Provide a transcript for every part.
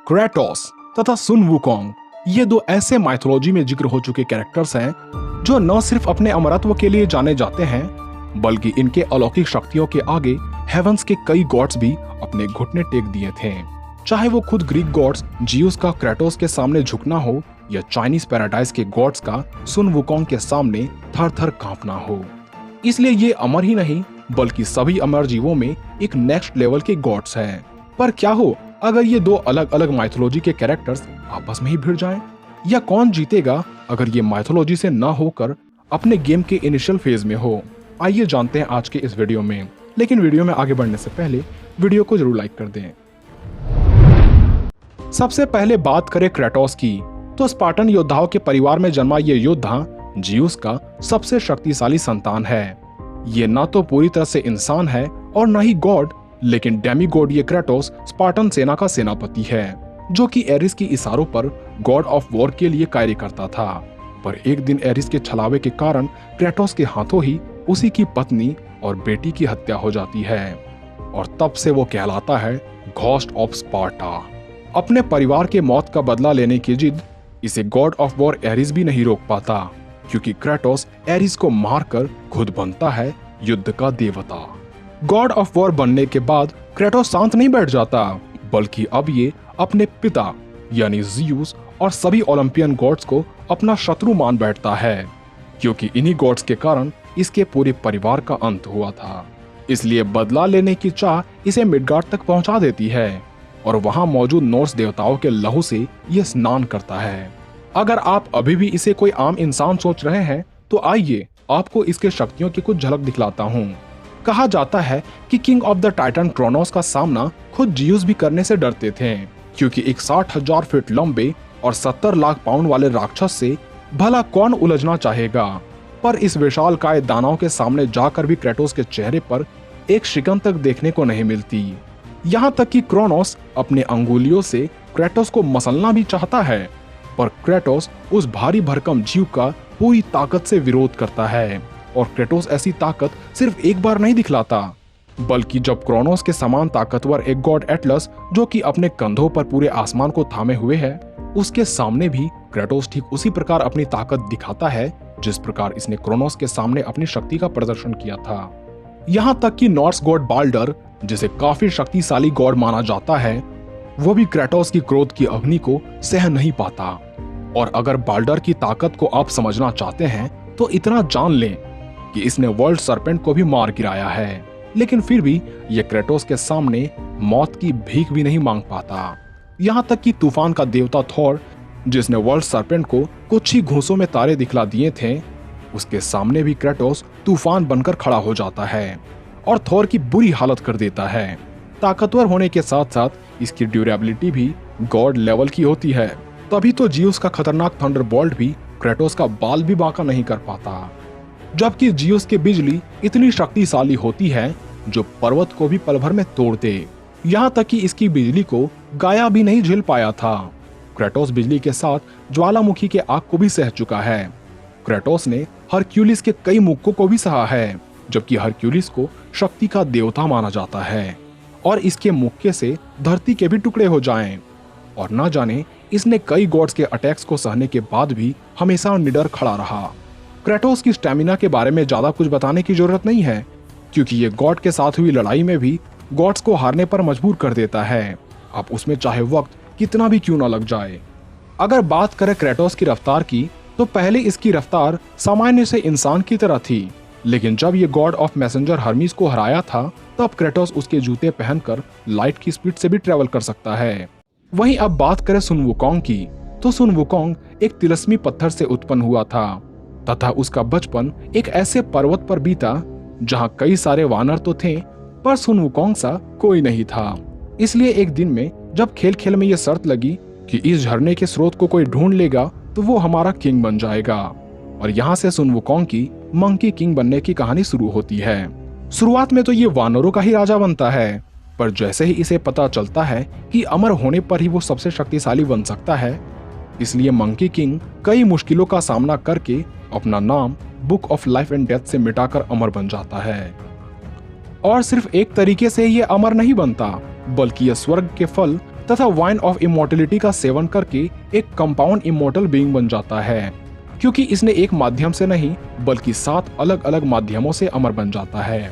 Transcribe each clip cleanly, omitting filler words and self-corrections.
Kratos तथा सुन Wukong ये दो ऐसे माइथोलॉजी में जिक्र हो चुके कैरेक्टर्स हैं जो न सिर्फ अपने अमरत्व के लिए जाने जाते हैं बल्कि इनके अलौकिक शक्तियों के आगे हेवंस के कई गॉड्स भी अपने घुटने टेक दिए थे। चाहे वो खुद ग्रीक गॉड्स जियूस का क्रेटोस के सामने झुकना हो या चाइनीज पैराडाइज के गॉड्स का सुन वुकोंग के सामने थर थर कांपना हो। इसलिए ये अमर ही नहीं बल्कि सभी अमर जीवों में एक नेक्स्ट लेवल के गॉड्स हैं। पर क्या हो अगर ये दो अलग अलग माइथोलॉजी के कैरेक्टर्स आपस में ही भिड़ जाएं? या कौन जीतेगा अगर ये माइथोलॉजी से न होकर अपने गेम के इनिशियल फेज में हो? आइए जानते हैं आज के इस वीडियो में। लेकिन वीडियो में आगे बढ़ने से पहले वीडियो को जरूर लाइक कर दें। सबसे पहले बात करें क्रेटोस की, तो स्पार्टन योद्धाओं के परिवार में जन्मा ये योद्धा जियूस का सबसे शक्तिशाली संतान है। ये ना तो पूरी तरह से इंसान है और न ही गॉड, लेकिन डेमी गॉड ये क्रेटोस स्पार्टन सेना का सेनापति है जो कि एरिस की इशारों पर गॉड ऑफ वॉर के लिए कार्य करता था। पर एक दिन एरिस के छलावे के कारण क्रेटोस के हाथों ही उसी की पत्नी और बेटी की हत्या हो जाती है और तब से वो कहलाता है घोस्ट ऑफ स्पार्टा। अपने परिवार के मौत का बदला लेने की जिद इसे गॉड ऑफ वॉर एरिस भी नहीं रोक पाता, क्योंकि क्रेटोस एरिस को मारकर खुद बनता है युद्ध का देवता। गॉड ऑफ वॉर बनने के बाद क्रेटोस शांत नहीं बैठ जाता, बल्कि अब ये अपने पिता यानी जियूस और सभी ओलंपियन गॉड्स को अपना शत्रु मान बैठता है, क्योंकि इन्हीं गॉड्स के कारण इसके पूरे परिवार का अंत हुआ था। इसलिए बदला लेने की चाह इसे मिडगार्ड तक पहुंचा देती है और वहां मौजूद नॉर्स देवताओं के लहू से ये स्नान करता है। अगर आप अभी भी इसे कोई आम इंसान सोच रहे हैं तो आइए आपको इसके शक्तियों की कुछ झलक दिखलाता हूँ। कहा जाता है कि king of the Titan Cronus का सामना खुद जियूस भी करने से डरते थे, क्योंकि एक 60,000 फीट लंबे और 70 लाख पाउंड वाले राक्षस से भला कौन उलझना चाहेगा। पर इस विशालकाय दानव के सामने जाकर भी क्रेटोस के चेहरे पर एक शिकन तक देखने को नहीं मिलती। यहाँ तक कि क्रोनोस अपने अंगुलियों से क्रेटोस को मसलना भी चाहता है, पर क्रेटोस उस भारी भरकम जीव का पूरी ताकत से विरोध करता है। और क्रेटोस ऐसी ताकत सिर्फ एक बार नहीं दिखलाता, बल्कि जब क्रोनोस के समान ताकतवर एक गॉड एटलस जो कि अपने कंधों पर पूरे आसमान को थामे हुए है, उसके सामने भी क्रेटोस ठीक उसी प्रकार अपनी ताकत दिखाता है जिस प्रकार इसने क्रोनोस के सामने अपनी शक्ति का प्रदर्शन किया था। यहाँ तक कि नॉर्स गॉड बाल्डर, जिसे काफी शक्तिशाली गॉड माना जाता है, वो भी क्रेटोस की क्रोध की अग्नि को सह नहीं पाता। और अगर बाल्डर की ताकत को आप समझना चाहते हैं तो इतना जान लें कि इसने वर्ल्ड सर्पेंट को भी मार गिराया है, लेकिन फिर भी ये क्रेटोस के सामने मौत की भीख भी नहीं मांग पाता। यहाँ तक कि तूफान का देवता थॉर, जिसने वर्ल्ड सर्पेंट को कुछ ही घूंसों में तारे दिखला दिए थे, उसके सामने भी क्रेटोस तूफान बनकर खड़ा हो जाता है और थॉर की बुरी हालत कर देता है। ताकतवर होने के साथ साथ इसकी ड्यूरेबिलिटी भी गॉड लेवल की होती है, तभी तो जियूस का खतरनाक थंडरबोल्ट भी क्रेटोस का बाल भी बांका नहीं कर पाता। जबकि जियूस की बिजली इतनी शक्तिशाली होती है जो पर्वत को भी पल भर में तोड़ दे। यहाँ तक कि इसकी बिजली को गाया भी नहीं झेल पाया था। क्रेटोस बिजली के साथ ज्वालामुखी के आग को भी सह चुका है। क्रेटोस ने हरक्यूलिस के कई मुक्कों को भी सहा है, जबकि हरक्यूलिस को शक्ति का देवता माना जाता है और इसके मुक्के से धरती के भी टुकड़े हो जाएं। और न जाने इसने कई गॉड्स के अटैक्स को सहने के बाद भी हमेशा निडर खड़ा रहा। क्रेटोस की स्टैमिना के बारे में ज्यादा कुछ बताने की जरूरत नहीं है, क्योंकि ये गॉड के साथ हुई लड़ाई में भी गॉड्स को हारने पर मजबूर कर देता है, अब उसमें चाहे वक्त कितना भी क्यों ना लग जाए। अगर बात करें क्रेटोस की रफ्तार की, तो पहले इसकी रफ्तार सामान्य से इंसान की तरह थी, लेकिन जब ये गॉड ऑफ मैसेंजर हर्मीस को हराया था तब क्रेटोस उसके जूते पहनकर लाइट की स्पीड से भी ट्रेवल कर सकता है। वहीं अब बात करें सुन वुकोंग की, तो सुन वुकोंग एक तिलस्मी पत्थर से उत्पन्न हुआ था तथा उसका बचपन एक ऐसे पर्वत पर बीता जहां कई सारे वानर तो थे, पर सुन वुकोंग सा कोई नहीं था। इसलिए एक दिन में जब खेल खेल में यह शर्त लगी कि इस झरने के स्रोत को कोई ढूंढ लेगा तो वो हमारा किंग बन जाएगा, और यहाँ से सुन वुकोंग की मंकी किंग बनने की कहानी शुरू होती है। शुरुआत में तो ये वानरों का ही राजा बनता है, पर जैसे ही इसे पता चलता है कि अमर होने पर ही वो सबसे शक्तिशाली बन सकता है, इसलिए मंकी किंग कई मुश्किलों का सामना करके अपना नाम book of life and death से मिटाकर अमर बन जाता है। और सिर्फ एक तरीके से ये अमर नहीं बनता, बल्कि यह स्वर्ग के फल तथा वाइन ऑफ इमोर्टलिटी का सेवन करके एक कंपाउंड इमोर्टल बीइंग बन जाता है, क्योंकि इसने एक माध्यम से नहीं बल्कि 7 अलग अलग माध्यमों से अमर बन जाता है।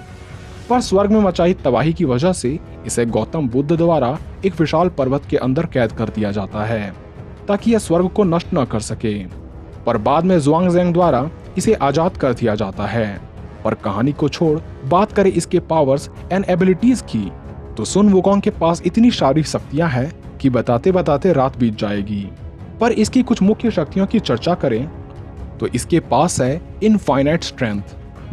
पर स्वर्ग में मचाई तबाही की वजह से इसे गौतम बुद्ध द्वारा एक विशाल पर्वत के अंदर कैद कर दिया जाता है ताकि यह स्वर्ग को नष्ट न कर सके। पर बाद में ज़ुआंगज़ैंग द्वारा इसे आजाद कर दिया जाता है। पर कहानी को छोड़ बात करें इसके पावर्स एंड एबिलिटीज की, तो सुन वुकोंग के पास इतनी शारीरिक शक्तियां हैं कि बताते बताते रात बीत जाएगी। पर इसकी कुछ मुख्य शक्तियों की चर्चा करें तो इसके पास है इनफाइनाइट स्ट्रेंथ।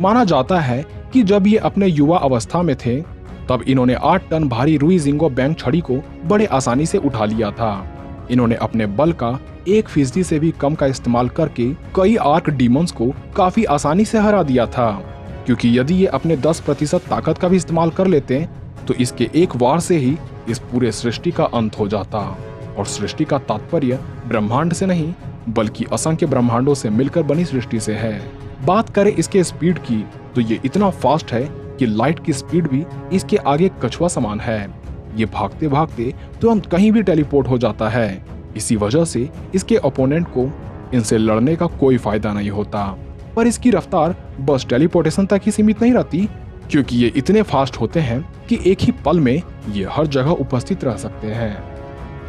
माना जाता है कि जब ये अपने युवा अवस्था में थे तब इन्होंने 8 टन भारी रुई जिंगो बैंग छड़ी को बड़े आसानी से उठा लिया था। इन्होंने अपने बल का 1% से भी कम का इस्तेमाल करके कई आर्क डीमंस को काफी आसानी से हरा दिया था, क्योंकि यदि ये अपने 10% ताकत का भी इस्तेमाल कर लेते तो इसके एक वार से ही इस पूरे सृष्टि का अंत हो जाता। और सृष्टि का तात्पर्य ब्रह्मांड से नहीं बल्कि असंख्य ब्रह्मांडों से मिलकर बनी सृष्टि से है। बात करें इसके स्पीड की तो ये इतना फास्ट है कि लाइट की स्पीड भी इसके आगे कछुआ समान है। ये भागते भागते तुरंत कहीं भी टेलीपोर्ट हो जाता है। इसी वजह से इसके ओपोनेंट को इनसे लड़ने का कोई फायदा नहीं होता। पर इसकी रफ्तार बस टेलीपोर्टेशन तक ही सीमित नहीं रहती, क्योंकि ये इतने फास्ट होते हैं कि एक ही पल में ये हर जगह उपस्थित रह सकते हैं।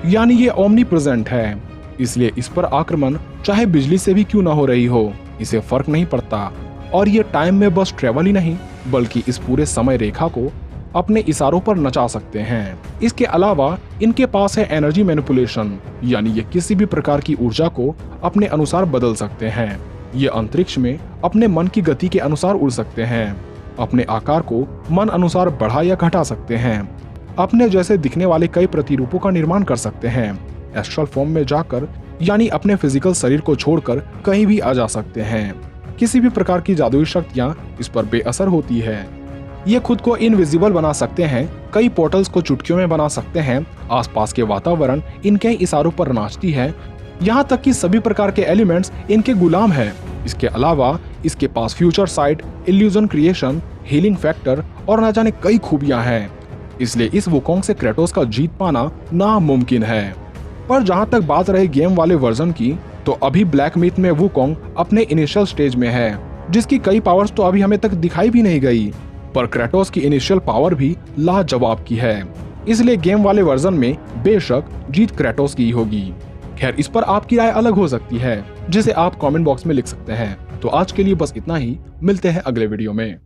यानी ये ओमनी प्रेजेंट है, इसलिए इस पर आक्रमण चाहे बिजली से भी क्यों ना हो रही हो, इसे फर्क नहीं पड़ता। और ये टाइम में बस ट्रेवल ही नहीं बल्कि इस पूरे समय रेखा को अपने इशारों पर नचा सकते हैं। इसके अलावा इनके पास है एनर्जी मैनिपुलेशन, यानी ये किसी भी प्रकार की ऊर्जा को अपने अनुसार बदल सकते हैं। ये अंतरिक्ष में अपने मन की गति के अनुसार उड़ सकते हैं, अपने आकार को मन अनुसार बढ़ा या घटा सकते हैं, अपने जैसे दिखने वाले कई प्रतिरूपों का निर्माण कर सकते हैं, एस्ट्रल फॉर्म में जाकर यानी अपने फिजिकल शरीर को छोड़कर कहीं भी आ जा सकते हैं। किसी भी प्रकार की जादुई शक्तियां इस पर बेअसर होती है। ये खुद को इनविजिबल बना सकते हैं, कई पोर्टल्स को चुटकियों में बना सकते हैं, आसपास के वातावरण इनके इशारों पर नाचती है, यहाँ तक कि सभी प्रकार के एलिमेंट्स इनके गुलाम हैं। इसके अलावा इसके पास future sight, illusion creation, healing factor और न जाने कई खूबियां हैं। इसलिए इस वुकोंग से क्रेटोस का जीत पाना नामुमकिन है। पर जहां तक बात रही गेम वाले वर्जन की, तो अभी ब्लैक मिथ में वुकोंग अपने इनिशियल स्टेज में है, जिसकी कई पावर्स तो अभी हमें तक दिखाई भी नहीं गई। पर क्रेटोस की इनिशियल पावर भी लाजवाब की है, इसलिए गेम वाले वर्जन में बेशक जीत क्रेटोस की होगी। खैर, इस पर आपकी राय अलग हो सकती है, जिसे आप कमेंट बॉक्स में लिख सकते हैं। तो आज के लिए बस इतना ही, मिलते हैं अगले वीडियो में।